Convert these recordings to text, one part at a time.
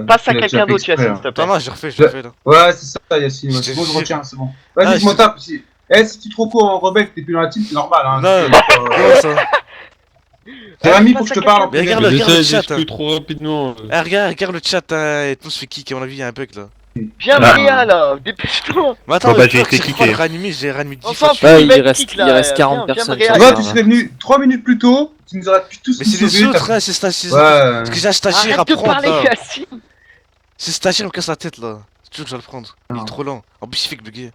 Passe à tu l'as quelqu'un d'autre, fait exprès, Yacine, s'il te plaît. Non, je refais, je refais là. Ouais, c'est ça, Yacine. Je C'est te bon, je jure. retiens, c'est bon. Ah, Vas-y, je m'en je- tape. Si tu trop court en rebelle, que t'es plus dans la team, c'est normal. Hein. Non, comment ça? Jérémy, Vas-y, faut que je te passe à parle en Mais privé. regarde J'essaie, le chat. j'exclus trop rapidement. Ah, regarde le chat, hein, et tout se fait kick, à mon avis, il y a un bug là. Viens, Ah. Bria, là, dépêche-toi. Mais attends, Bon, bah, j'ai j'ai été j'ai kické. réanimé, j'ai réanimé 10 On fois. s'en fout, Ouais, il va il être reste, kick, il là. reste 40 Viens, personnes. Bria. Tu sur vois, le tu serveur. serais venu 3 minutes plus tôt, tu nous aurais pu tous Mais nous c'est les sauver. autres, hein, c'est stagiaire. Ouais. Parce que j'ai un stagiaire à Arrête de prendre parler, là. Yacine. C'est stagiaire, il me casse la tête là. C'est sûr que je vais le prendre. Il Non. est trop lent. En plus, il fait que bugger.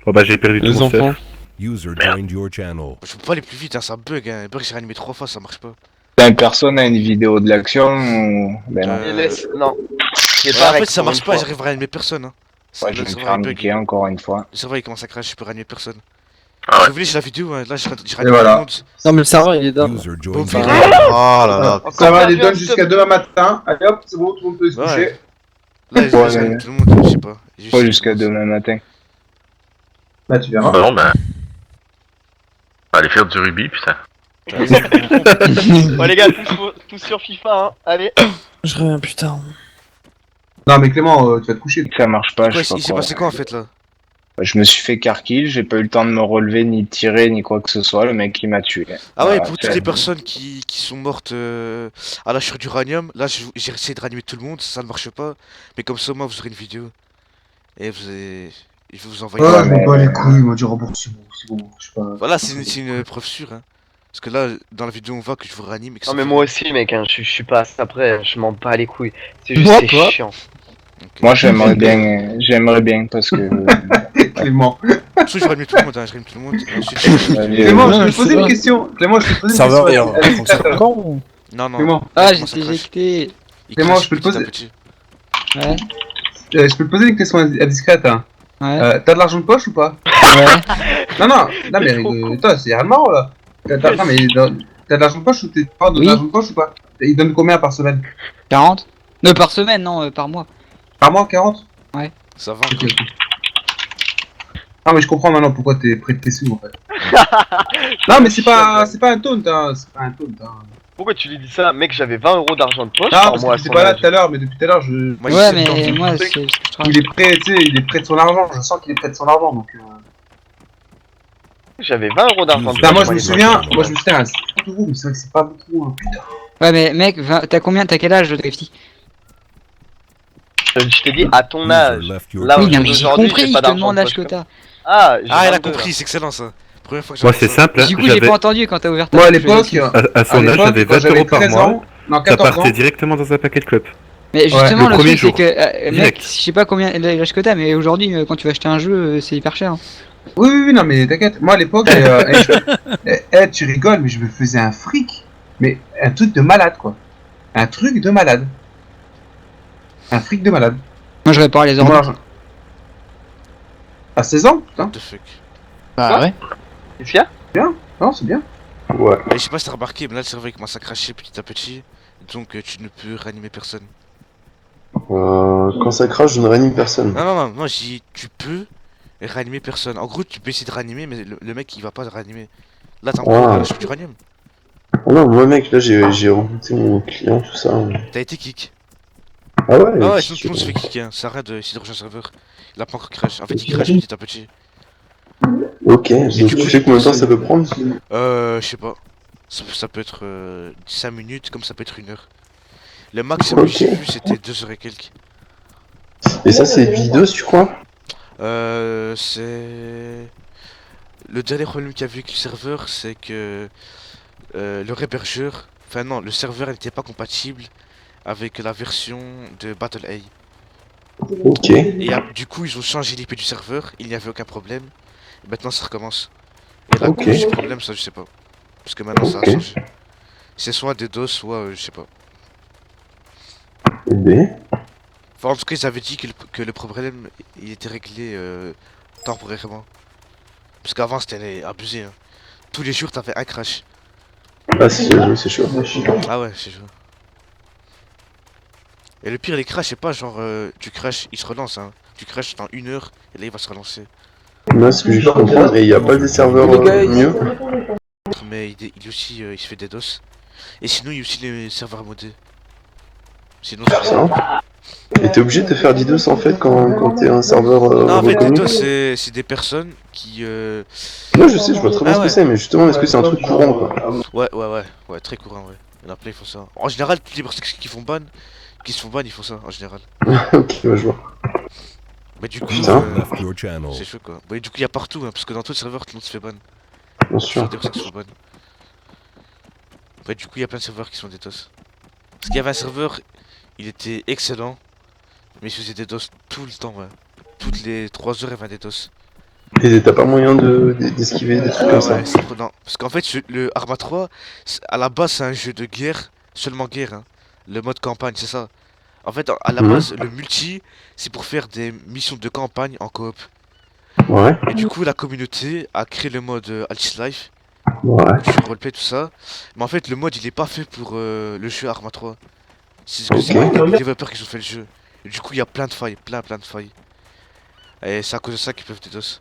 Bon bah j'ai perdu tout Les mon enfants. stuff. User joined your channel. Je peux pas aller plus vite, hein, ça bug. Hein. Bug, j'ai réanimé 3 fois, ça marche pas. Personne a une vidéo de l'action ou... Ben non. Et laisse, non. C'est Ouais, pas en fait, ça pour marche une pas, fois. j'arrive à réanimer personne. Hein. Ouais, Le je vais me serveur faire il bug. niquer encore une fois. Le serveur il commence à crash, je peux réanimer personne. Ah Si vous voulez, j'ai la vidéo, hein. Là, j'ai réanimé tout voilà. le monde. Non, mais le serveur il est down. User Bon, joined puis- your channel. Oh là là. Encore Ça va, les perdu un donne jusqu'à stop. demain matin. Allez hop, c'est bon, tout le monde peut se Ouais. coucher. Là, j'ai Ouais, réanimé mais- tout le monde, je sais pas. J'ai Pas juste- jusqu'à demain matin. Là, tu Ah verras. bah non, bah. Allez faire du rugby, putain. Bon, les gars, tous sur FIFA, hein. Allez. Je reviens plus tard. Non, mais Clément, tu vas te coucher. Ça marche pas, Quoi, je sais il pas s'est quoi. passé quoi en fait là? Je me suis fait carkill, j'ai pas eu le temps de me relever, ni de tirer, ni quoi que ce soit. Le mec, il m'a tué. Ah ouais, Voilà, pour toutes les personnes qui sont mortes à la chure d'uranium, là j'ai essayé de réanimer tout le monde, ça ne marche pas. Mais comme ça, moi, vous aurez une vidéo. Et je vais vous envoyer. Ouais, Ouais, mais mais- pas les couilles, il m'a dit rembourse, c'est bon, je sais pas. Voilà, c'est une preuve sûre. Hein. Parce que là, dans la vidéo, on voit que je vous réanime. Et que Non, ça mais fait- moi aussi, mec, hein, je suis pas après, hein, je m'en bats les couilles. C'est juste, Moi, c'est toi. chiant. Ok. Moi, j'aimerais bien parce que. Clément. Pour ça, je réanime tout le monde, hein, je réanime tout le monde. Et ensuite, Clément, non, je peux je te poser sais une pas. question. Clément, je peux te poser une Serveur question. il fonctionne encore ou... Non, non. Clément, Ah, il j'ai commence à été crash. éjecté. Il Clément, crash je peux te petit à poser- petit. Ouais, je peux te poser une question indiscrète. Hein. ouais, T'as de l'argent de poche ou pas? ouais. Non, mais toi, c'est rien de marrant là. Non, mais t'as de l'argent de poche ou t'es pas de Oui. l'argent de poche ou pas? Il donne combien par semaine? 40? Non, par semaine, non, par mois. Par mois, 40? Ça va. Ok, ok. Ah, mais je comprends maintenant pourquoi t'es près de tes sous en fait. Non, mais c'est pas un taunt, hein. C'est pas un taunt, hein. Pourquoi tu lui dis ça? Mec, j'avais 20 euros d'argent de poche Non, par parce mois à que t'étais son pas là âge. tout à l'heure, mais depuis tout à l'heure, je. Moi, Ouais, il sait mais le temps. moi, c'est ce que je travaille. Il est prêt, tu sais, il est près de son argent. Je sens qu'il est près de son argent donc. J'avais 20 euros d'argent de Bah, poche. moi je me l'époque. souviens, c'est 30 euros, mais c'est vrai que c'est pas beaucoup, hein. Putain. Ouais, mais mec, t'as combien, t'as quel âge, Drifty? Je t'ai dit à ton User âge. left your Là, Oui, channel. non, mais j'ai aujourd'hui, compris, j'ai je pas te d'argent demande de l'âge poche que comme t'as. Ah, j'ai Ah, elle a 22, compris, là. c'est excellent ça. Première fois que Moi j'entends c'est ça. simple, Du coup, j'ai j'avais. pas entendu quand t'as ouvert ta Moi à bouche, l'époque, Yacine. À son âge, j'avais quand 20 euros par 13 mois. ans, non, Ça 14 ans. partait directement dans un paquet de clubs. Mais justement, le le premier truc, c'est jour. que, mec, Direct. je sais pas combien l'âge que t'as, mais aujourd'hui, quand tu vas acheter un jeu, c'est hyper cher. Hein. Oui, non, mais t'inquiète. Moi à l'époque, tu rigoles, mais je me faisais un fric. Mais un truc de malade, quoi. Un truc de malade. Un fric de malade. Moi, je répare les Mon ordres. argent. À 16 ans, putain. What the fuck. Bah ouais. Qu'est-ce qu'il y a? Non, c'est bien. Ouais. Et je sais pas si t'as remarqué, mais là le serveur il commence à cracher petit à petit. Donc tu ne peux réanimer personne. Quand ça crache, je ne réanime personne. Non, j'ai dit tu peux réanimer personne. En gros, tu peux essayer de réanimer, mais le mec il va pas te réanimer. Là t'as encore Ah. la chute d'uranium. Oh non, moi mec, là j'ai rebooté mon client, tout ça. T'as été kick. Ah ouais, Ah ouais, si, sinon tout le monde se fait kick. Hein. Ça arrête d'essayer de rejoindre le serveur. Il a pas encore crash. En fait, il crash petit à petit. Ok, donc du tu coup, sais combien de temps ça peut prendre? Je sais pas. Ça peut être 5 minutes, comme ça peut être 1 heure. Le maximum que j'ai vu c'était 2 heures et quelques. Et ça, c'est vidéo, tu crois? C'est... Le dernier problème qu'il y a eu avec le serveur, c'est que leur hébergeur... Enfin non, le serveur n'était pas compatible avec la version de Battle A. Ok. Et du coup, ils ont changé l'IP du serveur, il n'y avait aucun problème. Et maintenant, ça recommence. Et la Ok. cause du problème, ça je sais pas. Parce que maintenant, ça a Ok. changé. C'est soit des DOS, soit je sais pas. Eh ben, Enfin, en tout cas, ils avaient dit que le problème il était réglé temporairement. Parce qu'avant, c'était abusé. Hein. Tous les jours, t'avais un crash. ah c'est chaud. Ah ouais, c'est chaud. Et le pire, les crashs, c'est pas genre tu crashes, il se relance. Hein. Tu crashes dans 1 heure et là, il va se relancer. Moi, ce que j'ai pu comprendre, et il n'y a pas des serveurs mieux. Mais il aussi, il se fait des DOS. Et sinon, il y a aussi les serveurs modés. Sinon, c'est rien. Ça. Et t'es obligé de te faire DDoS en fait quand t'es un serveur Non, en fait, reconnu? DDoS, c'est des personnes qui. Moi je sais, je vois très bien Ah ce que ouais. c'est, mais justement, est-ce que c'est un truc courant quoi? Ouais, très courant, ouais. Il y en a plein, ils font ça. En général, toutes les personnes qui se font ban, ils font ça, en général. Ok, ouais, je vois. Mais du coup, Putain. Left your channel. c'est chaud quoi. Mais du coup, il y a partout, hein, parce que dans tous les serveurs, tout le monde se fait ban. Bien Toujours sûr. des personnes qui se font ban. Ouais, du coup, il y a plein de serveurs qui sont des DOS. Parce qu'il y avait un serveur, il était excellent, mais il faisait des DOS tout le temps, ouais. Toutes les 3 heures, il y avait des DOS. Et t'as pas moyen d'esquiver des trucs Ah comme ça? ouais, c'est prenant. Parce qu'en fait, le Arma 3, à la base, c'est un jeu de guerre, seulement guerre, hein. Le mode campagne, c'est ça. En fait, à la Mhm. base, le multi, c'est pour faire des missions de campagne en coop. Ouais, Et du coup, la communauté a créé le mode Altis Life, ouais. où tu roleplay, tout ça. Mais en fait, le mode, il est pas fait pour le jeu Arma 3. C'est ce que c'est Ok. les développeurs qui ont fait le jeu. Et du coup, il y a plein de failles, plein de failles. Et c'est à cause de ça qu'ils peuvent DDoS.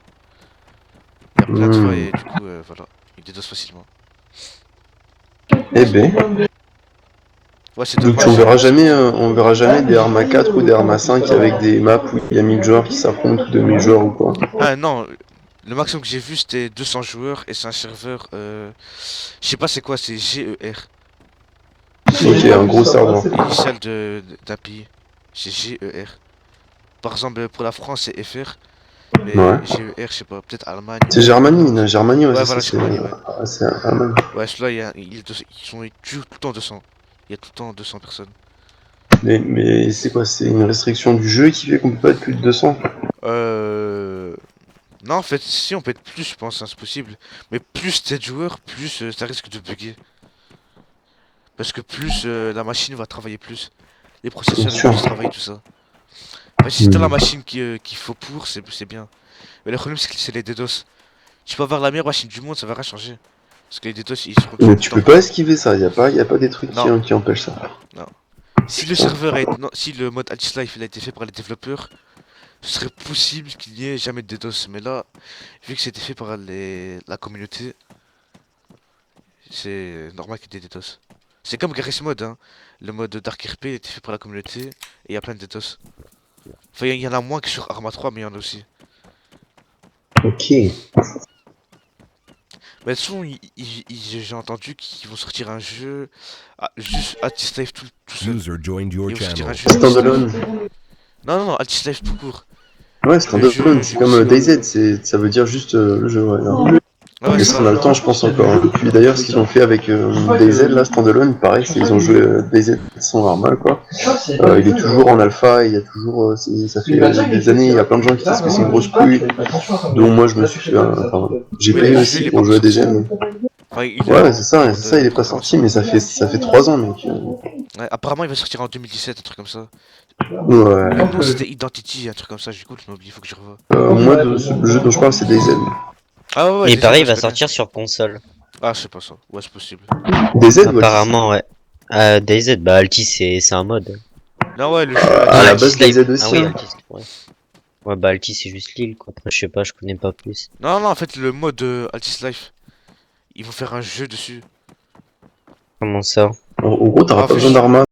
Il y a plein de failles et du coup, voilà, ils DDoS facilement. Eh ben, Ouais, c'est donc dommage. on verra jamais des Arma 4 ou des Arma 5 avec des maps où il y a 1000 joueurs qui s'affrontent ou 2000 joueurs ou quoi. Ah non, le maximum que j'ai vu c'était 200 joueurs et c'est un serveur. Je sais pas c'est quoi, c'est GER. Ok, un gros serveur. Initial d'un pays. C'est GER. Par exemple, pour la France c'est FR. Mais Ouais. GER, je sais pas, peut-être Allemagne. C'est Germanie, non, Germanie, ouais, Ouais, c'est voilà, ça, Germanie, ouais. c'est Allemagne. Ouais, celui-là, ils sont tout le temps 200. Il y a tout le temps 200 personnes. Mais c'est quoi? C'est une restriction du jeu qui fait qu'on peut pas être plus de 200? Non, en fait, si on peut être plus, je pense, hein, c'est possible. Mais plus t'es de joueurs, plus ça risque de bugger. Parce que plus la machine va travailler plus. Les processeurs Bien vont plus sûr. travailler, tout ça. Enfin, si t'as la machine qu'il faut pour, c'est bien. Mais le problème, c'est que c'est les DDoS. Tu peux avoir la meilleure machine du monde, ça va rien changer. Parce que les DDoS, ils seront Mais tout tu le peux temps. pas esquiver ça, y a pas des trucs Non. qui empêchent ça. Si le serveur a été... non, si le mode Altis Life il a été fait par les développeurs, ce serait possible qu'il n'y ait jamais de DDoS. Mais là, vu que c'était fait par la communauté, c'est normal qu'il y ait des DDoS. C'est comme Garry's Mod, hein. Le mode Dark RP il a été fait par la communauté et il y a plein de DDoS. Enfin, il y en a moins que sur Arma 3, mais il y en a aussi. Ok. Mais de toute façon, j'ai entendu qu'ils vont sortir un jeu juste Altis Life tout seul. User joined your Ils vont sortir un channel. jeu Altis Life. Standalone. Non, Altis Life tout court. Ouais, Le standalone, jeu, c'est comme DayZ, ça veut dire juste le jeu, ouais. Non. Ah ouais, Mais c'est ça, on ça. a le temps, je pense encore. Et puis d'ailleurs, ce qu'ils ont fait avec DayZ, là, standalone, pareil, ils ont joué DayZ sans normal, quoi. Il est toujours en alpha, et il y a toujours, ça fait des années, il y a plein de gens qui disent que c'est une grosse couille. Donc moi, je me suis fait, enfin, j'ai Oui, payé le jeu, aussi il est pour pas jouer à des sorti. gemmes. Enfin, il est Ouais, en c'est ça, cours il est pas sorti, mais ça fait 3 ans, mec. Ouais, apparemment, il va sortir en 2017, un truc comme ça. Ouais. Le nom, c'était Identity, un truc comme ça. Du coup, je me oublié, faut que je revoie. Moi, le jeu dont je parle, c'est DayZ. Ah ouais, Et c'est pareil, ça, il va je connais. sortir sur console. Ah, je sais pas ça. Ouais, c'est possible. DayZ ou Altis? Apparemment, ouais. DayZ, bah Altis, c'est un mode. Non, ouais, le jeu. Ah, à la Altis base, Live. DayZ aussi. Ah oui, hein. Altis, ouais. Ouais, bah Altis, c'est juste l'île, quoi. Après, je sais pas, je connais pas plus. Non, en fait, le mode Altis Life, ils vont faire un jeu dessus. Comment ça? En gros, t'auras Ah, pas fait, besoin d'arma.